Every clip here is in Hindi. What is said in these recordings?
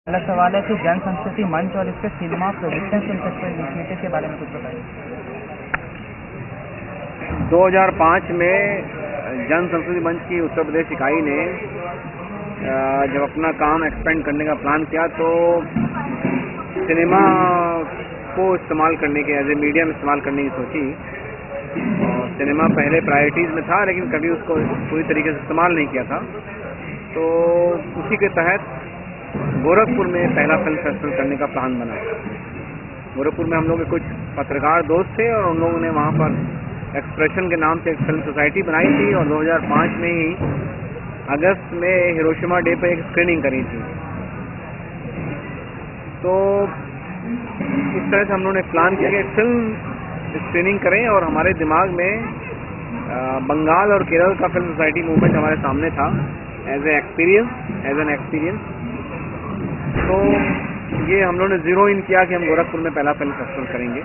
पहला सवाल है कि जन संस्कृति मंच और इसके सिनेमा प्रोडक्शन इनिशिएटिव के बारे में कुछ बताइए। 2005 में जन संस्कृति मंच की उत्तर प्रदेश इकाई ने जब अपना काम एक्सपेंड करने का प्लान किया तो सिनेमा को इस्तेमाल करने के एज ए मीडियम इस्तेमाल करने की सोची। और सिनेमा पहले प्रायोरिटीज़ में था लेकिन कभी उसको पूरी तरीके से इस्तेमाल नहीं किया था। तो उसी के तहत गोरखपुर में पहला फिल्म फेस्टिवल करने का प्लान बना। गोरखपुर में हम लोग के कुछ पत्रकार दोस्त थे और उन लोगों ने वहाँ पर एक्सप्रेशन के नाम से एक फिल्म सोसाइटी बनाई थी और 2005 में ही अगस्त में हिरोशिमा डे पर एक स्क्रीनिंग करी थी। तो इस तरह से हम लोगों ने प्लान किया कि फिल्म स्क्रीनिंग करें और हमारे दिमाग में बंगाल और केरल का फिल्म सोसाइटी मूवमेंट हमारे सामने था एज एन एक्सपीरियंस। तो ये हम लोगों ने जीरो इन किया कि हम गोरखपुर में पहला फिल्म फेस्टिवल करेंगे।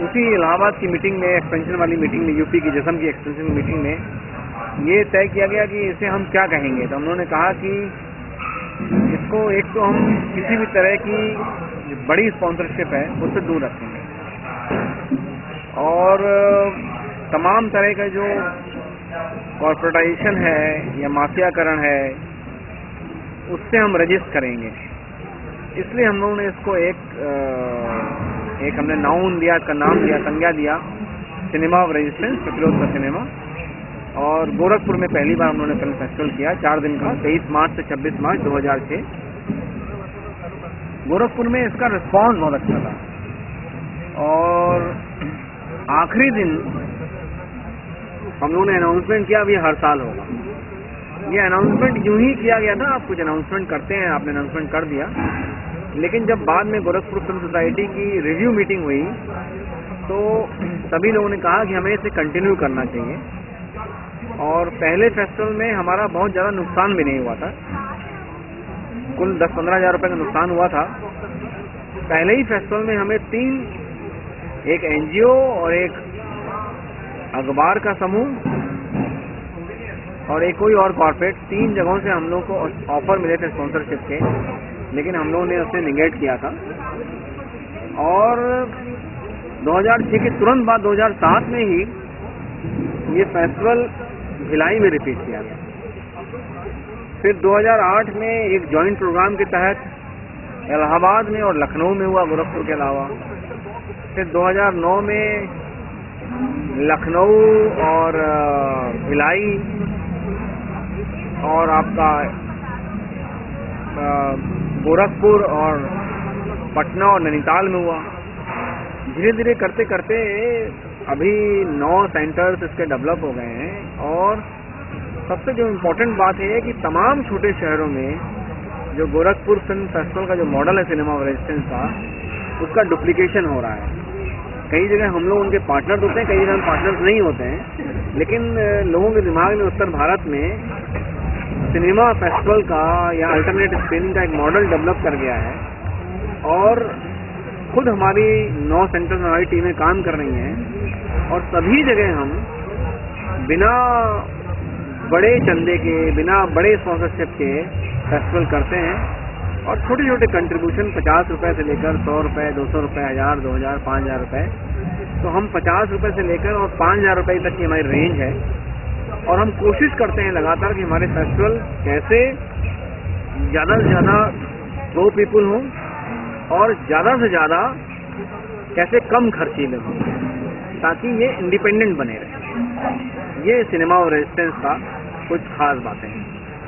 उसी इलाहाबाद की मीटिंग में, एक्सपेंशन वाली मीटिंग में, यूपी की जिस्म की एक्सपेंशन मीटिंग में ये तय किया गया कि इसे हम क्या कहेंगे। तो हम लोगों ने कहा कि इसको एक तो हम किसी भी तरह की बड़ी स्पॉन्सरशिप है उससे दूर रखेंगे और तमाम तरह का जो कॉर्पोरेटाइजेशन है या माफियाकरण है उससे हम रजिस्ट करेंगे। इसलिए हम लोगों ने इसको एक हमने नाउन दिया, का नाम दिया, संज्ञा दिया, सिनेमा ऑफ रेजिस्टेंस, प्रतिरोध का सिनेमा। और गोरखपुर में पहली बार हम लोगों ने फिल्म फेस्टिवल किया 4 दिन का, 23 मार्च से 26 मार्च 2006। गोरखपुर में इसका रिस्पॉन्स बहुत अच्छा था और आखिरी दिन हम लोगों ने अनाउंसमेंट किया अब ये हर साल होगा। ये अनाउंसमेंट यूं ही किया गया था, आप कुछ अनाउंसमेंट करते हैं, आपने अनाउंसमेंट कर दिया। लेकिन जब बाद में गोरखपुर फिल्म सोसाइटी की रिव्यू मीटिंग हुई तो सभी लोगों ने कहा कि हमें इसे कंटिन्यू करना चाहिए। और पहले फेस्टिवल में हमारा बहुत ज़्यादा नुकसान भी नहीं हुआ था, कुल 10-15 हज़ार रुपये का नुकसान हुआ था। पहले ही फेस्टिवल में हमें 3, एक एनजीओ और एक अखबार का समूह और एक कोई और कॉर्पोरेट, 3 जगहों से हम लोग को ऑफर मिले थे स्पॉन्सरशिप के, लेकिन हम लोगों ने उसे निगेट किया था। और 2006 के तुरंत बाद 2007 में ही ये फेस्टिवल भिलाई में रिपीट किया गया। फिर 2008 में एक जॉइंट प्रोग्राम के तहत इलाहाबाद में और लखनऊ में हुआ, गोरखपुर के अलावा। फिर 2009 में लखनऊ और भिलाई और आपका गोरखपुर और पटना और नैनीताल में हुआ। धीरे धीरे करते करते अभी 9 सेंटर्स इसके डेवलप हो गए हैं। और सबसे जो इम्पोर्टेंट बात है कि तमाम छोटे शहरों में जो गोरखपुर फिल्म फेस्टिवल का जो मॉडल है सिनेमा ऑफ रेजिस्टेंस का, उसका डुप्लीकेशन हो रहा है। कई जगह हम लोग उनके पार्टनर्स होते हैं, कई जगह हम पार्टनर्स नहीं होते हैं, लेकिन लोगों के दिमाग में उत्तर भारत में सिनेमा फेस्टिवल का या अल्टरनेट स्क्रीनिंग का एक मॉडल डेवलप कर गया है। और खुद हमारी 9 सेंटर्स में हमारी टीमें काम कर रही हैं और सभी जगह हम बिना बड़े चंदे के, बिना बड़े स्पॉन्सरशिप के फेस्टिवल करते हैं। और छोटे छोटे कंट्रीब्यूशन 50 रुपये से लेकर 100 रुपये, 200 रुपये, 1000, 2000, 5000 रुपये। तो हम 50 रुपये से लेकर और 5000 रुपये तक की हमारी रेंज है। और हम कोशिश करते हैं लगातार कि हमारे फेस्टिवल कैसे ज़्यादा से ज़्यादा प्रो पीपल हों और ज़्यादा से ज़्यादा कैसे कम खर्चीले हों, ताकि ये इंडिपेंडेंट बने रहे। ये सिनेमा और रेजिस्टेंस का कुछ खास बातें हैं।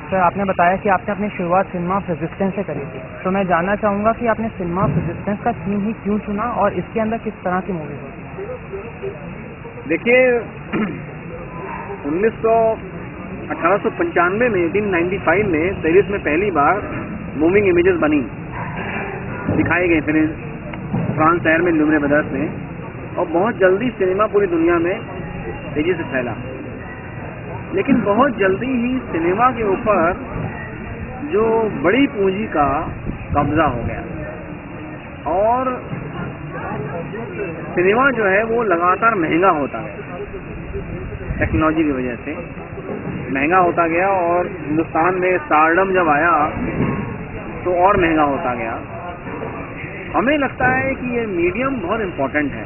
सर, आपने बताया कि आपने अपनी शुरुआत सिनेमा ऑफ रेजिस्टेंस से करी थी, तो मैं जानना चाहूँगा कि आपने सिनेमा ऑफ रेजिस्टेंस का थीम ही क्यों चुना और इसके अंदर किस तरह की मूवीज होती है? देखिए 1895 में 1895 में पेरिस में पहली बार मूविंग इमेजेस बनी, दिखाए गए फिर फ्रांस शहर में लुम्रे ब्रदर्स में। और बहुत जल्दी सिनेमा पूरी दुनिया में तेजी से फैला। लेकिन बहुत जल्दी ही सिनेमा के ऊपर जो बड़ी पूंजी का कब्जा हो गया और सिनेमा जो है वो लगातार महंगा होता है। टेक्नोलॉजी की वजह से महंगा होता गया और हिंदुस्तान में स्टारडम जब आया तो और महंगा होता गया। हमें लगता है कि ये मीडियम बहुत इम्पोर्टेंट है,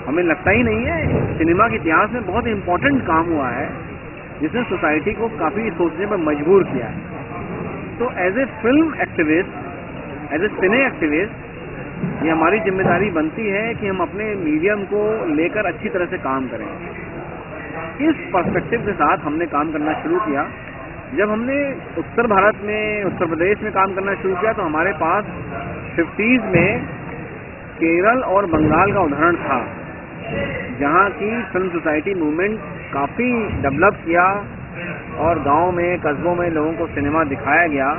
हमें लगता ही नहीं है, सिनेमा के इतिहास में बहुत इम्पोर्टेंट काम हुआ है जिसने सोसाइटी को काफ़ी सोचने पर मजबूर किया है। तो as a film activist, as a cine activist, ये हमारी जिम्मेदारी बनती है कि हम अपने मीडियम को लेकर अच्छी तरह से काम करें। इस पर्सपेक्टिव के साथ हमने काम करना शुरू किया। जब हमने उत्तर भारत में, उत्तर प्रदेश में काम करना शुरू किया तो हमारे पास 50s में केरल और बंगाल का उदाहरण था, जहाँ की फिल्म सोसाइटी मूवमेंट काफ़ी डेवलप किया और गांव में, कस्बों में लोगों को सिनेमा दिखाया गया।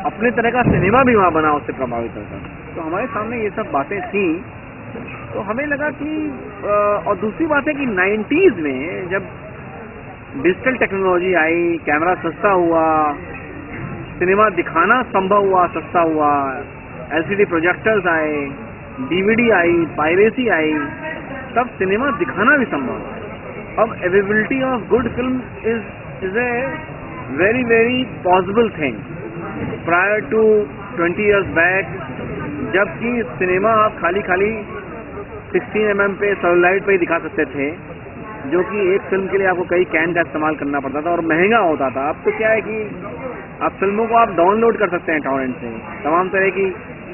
अपने तरह का सिनेमा भी वहाँ बना उससे प्रभावित होकर। तो हमारे सामने ये सब बातें थी, तो हमें लगा कि और दूसरी बात है कि 90s में जब डिजिटल टेक्नोलॉजी आई, कैमरा सस्ता हुआ, सिनेमा दिखाना संभव हुआ, सस्ता हुआ, LCD प्रोजेक्टर्स आए, DVD आई, पायरेसी आई, तब सिनेमा दिखाना भी संभव। अब availability of good film is a very very possible thing prior to 20 years back, जबकि सिनेमा आप खाली 16 mm पे सेलुलाइट पे ही दिखा सकते थे, जो कि एक फिल्म के लिए आपको कई कैन का इस्तेमाल करना पड़ता था और महंगा होता था। अब तो क्या है कि आप फिल्मों को आप डाउनलोड कर सकते हैं टॉरेंट से। तमाम तरह की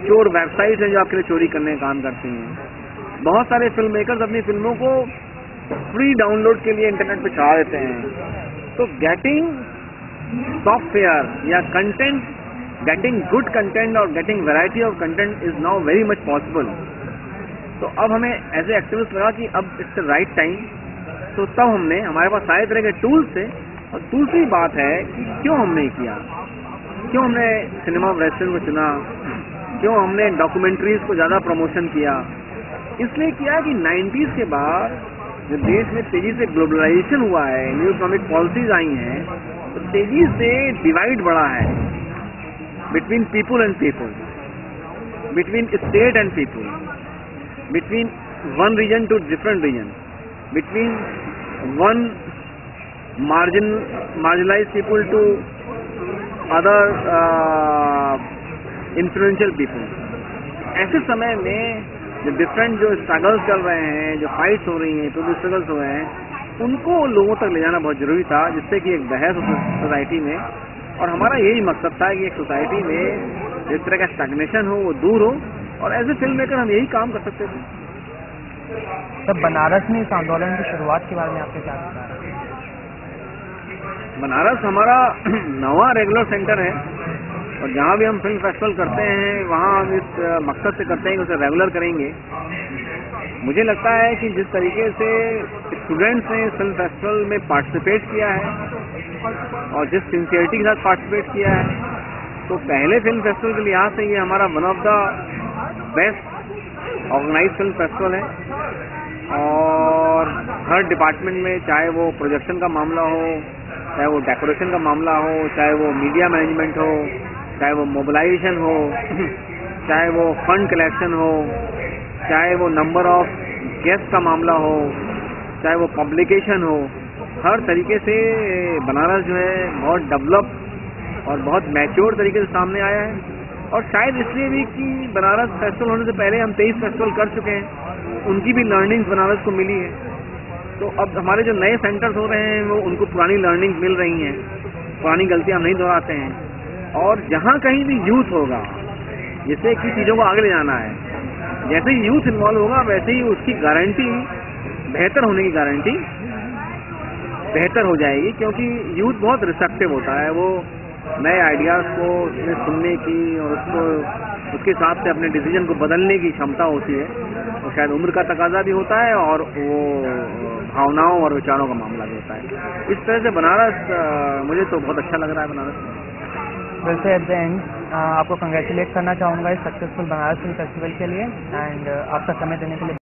चोर वेबसाइट हैं जो आपके लिए चोरी करने का काम करती हैं। बहुत सारे फिल्म मेकर्स अपनी फिल्मों को फ्री डाउनलोड के लिए इंटरनेट पे चढ़ा देते हैं। तो गेटिंग सॉफ्टवेयर या कंटेंट, गेटिंग गुड कंटेंट और getting variety of content is now very much possible. तो अब हमें एज ए एक्टिविस्ट लगा कि अब इट्स द राइट टाइम। तो तब हमने, हमारे पास सारे तरह के टूल्स थे। और दूसरी बात है कि क्यों हमने किया, क्यों हमने सिनेमा वेस्टर्न को चुना, क्यों हमने डॉक्यूमेंट्रीज को ज़्यादा प्रमोशन किया। इसलिए किया कि 90s के बाद जब देश में तेजी से ग्लोबलाइजेशन हुआ है, न्यू इकोनॉमिक पॉलिसीज आई हैं, तो तेजी से डिवाइड बढ़ा है between people and people, between state and people, between one region to different region, between one marginalized people to other influential people। ऐसे समय में जो डिफरेंट जो स्ट्रगल्स चल रहे हैं, जो फाइट्स हो रही हैं, जो स्ट्रगल्स हो रहे हैं, उनको लोगों तक ले जाना बहुत जरूरी था, जिससे कि एक बहस हो सोसाइटी में। और हमारा यही मकसद था कि एक सोसाइटी में जिस तरह का स्टैग्नेशन हो वो दूर हो, और एज ए फिल्म मेकर हम यही काम कर सकते थे। तब बनारस में इस आंदोलन की शुरुआत के बारे में आपके क्या विचार है? बनारस हमारा 9वां रेगुलर सेंटर है, और जहाँ भी हम फिल्म फेस्टिवल करते हैं वहाँ हम इस मकसद से करते हैं कि उसे रेगुलर करेंगे। मुझे लगता है कि जिस तरीके से स्टूडेंट्स ने फिल्म फेस्टिवल में पार्टिसिपेट किया है और जिस सिंसियरिटी के साथ पार्टिसिपेट किया है, तो पहले फिल्म फेस्टिवल के लिहाज से ये हमारा one of the best organise film festival है। और हर डिपार्टमेंट में, चाहे वो प्रोजेक्शन का मामला हो, चाहे वो डेकोरेशन का मामला हो, चाहे वो मीडिया मैनेजमेंट हो, चाहे वो मोबिलाइजेशन हो, चाहे वो फंड कलेक्शन हो, चाहे वो नंबर ऑफ गेस्ट का मामला हो, चाहे वो पब्लिकेशन हो, हर तरीके से बनारस जो है बहुत डेवलप और बहुत मैच्योर तरीके से सामने आया है। और शायद इसलिए भी कि बनारस फेस्टिवल होने से पहले हम 23 फेस्टिवल कर चुके हैं, उनकी भी लर्निंग्स बनारस को मिली है। तो अब हमारे जो नए सेंटर्स हो रहे हैं वो उनको पुरानी लर्निंग्स मिल रही हैं, पुरानी गलतियां हम नहीं दोहराते हैं। और जहाँ कहीं भी यूथ होगा, जिससे कि चीज़ों को आगे ले जाना है, जैसे ही यूथ इन्वॉल्व होगा वैसे ही उसकी गारंटी, बेहतर होने की गारंटी बेहतर हो जाएगी। क्योंकि यूथ बहुत रिसेप्टिव होता है, वो नए आइडियाज़ को सुनने की और उसके हिसाब से अपने डिसीजन को बदलने की क्षमता होती है। तो शायद उम्र का तकाजा भी होता है और वो भावनाओं और विचारों का मामला भी होता है। इस तरह से बनारस मुझे तो बहुत अच्छा लग रहा है। बनारस वैसे एट द एंड आपको कंग्रेचुलेट करना चाहूँगा इस सक्सेसफुल बनारस फिल्म फेस्टिवल के लिए, एंड आपका समय देने के लिए